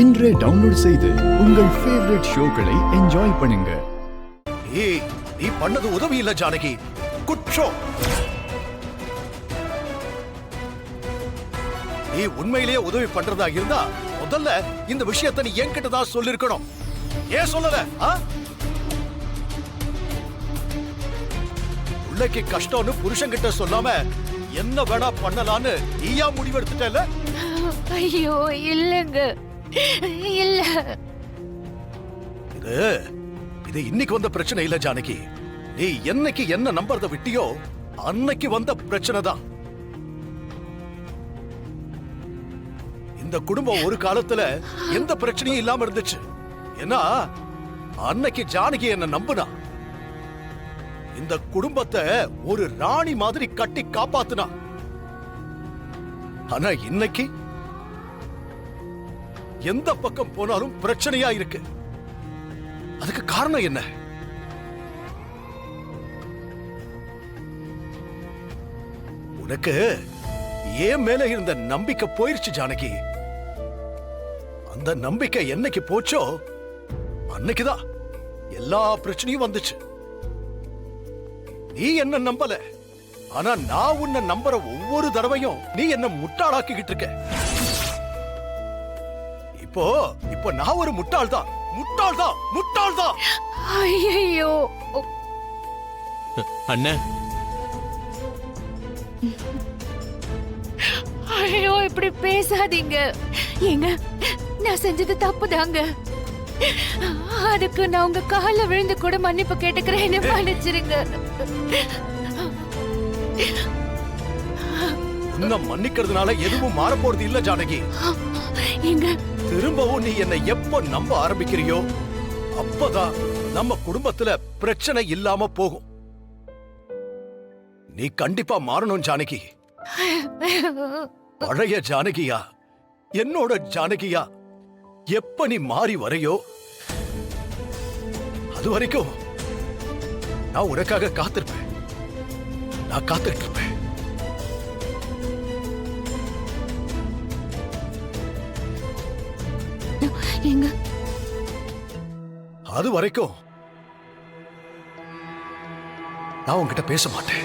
இன்றே டவுன்லோட் செய்து உங்கள் ஃபேவரட் ஷோக்களை என்ஜாய் பண்ணுங்க. ஏய், நீ பண்ணது உதவி இல்ல ஜானகி, குற்றம். நீ உண்மையிலேயே உதவி பண்றதா இருந்தா முதல்ல இந்த விஷயத்தை நீ என்கிட்ட தான் சொல்லிருக்கணும். ஏன் சொல்லல? உள்ளக்கு கஷ்டம்னு புருஷன்கிட்ட சொல்லாம என்ன வேணா பண்ணலான்னு நீயா முடிவெடுத்துட்டல? ஐயோ இல்லங்க, இல்ல. இது இன்னைக்கு வந்த பிரச்சனை இல்ல ஜானகி. நீ என்னைக்கு என்ன நம்பறத விட்டியோ அன்னைக்கு வந்த பிரச்சனை தான். இந்த குடும்பம் ஒரு காலத்துல எந்த பிரச்சனையும் இல்லாம இருந்துச்சு. ஏன்னா அன்னைக்கு ஜானகி என்ன நம்புனா. இந்த குடும்பத்தை ஒரு ராணி மாதிரி கட்டி காப்பாத்துனா. ஆனா இன்னைக்கு எந்த பக்கம் போனாலும் பிரச்சனையா இருக்கு. அதுக்கு காரணம் என்ன? உனக்கு ஏன் மேல இருந்த நம்பிக்கை போயிருச்சு ஜானகி. அந்த நம்பிக்கை என்னைக்கு போச்சோ அன்னைக்குதான் எல்லா பிரச்சனையும் வந்துச்சு. நீ என்ன நம்பல, ஆனா நான் உன்னை நம்புற ஒவ்வொரு தடவையும் நீ என்ன முட்டாளாக்கிக்கிட்டு இருக்க. இப்போ நான் ஒரு முட்டாள்தான், முட்டாள்தான், முட்டாள்தான். ஐயோ அண்ணா, ஐயோ இப்படி பேசாதீங்க. ஏங்க, நான் செஞ்சது தப்புதாங்க. அதுக்கு நான் உங்க கால்ல விழுந்து கூட மன்னிப்பு கேட்டுக்கிறேன். என்ன மன்னிச்சிருங்க. உன்னை மன்னிக்கிறதுனால எதுவும் மாற போறது இல்ல ஜானகி. ஏங்க, திரும்பவும் நீ என்னை எப்ப நம்ப ஆரம்பிக்கிறியோ அப்பதான் நம்ம குடும்பத்துல பிரச்சனை இல்லாம போகும். நீ கண்டிப்பா மாறணும் ஜானகி. பழைய ஜானகியா, என்னோட ஜானகியா, எப்ப நீ மாறி வரையோ அது வரைக்கும் நான் உனக்காக காத்திருப்பேன். நான் காத்துட்டு இருப்பேன். ஏங்க, அது வரைக்கும் நான் உன்கிட்ட பேச மாட்டேன்.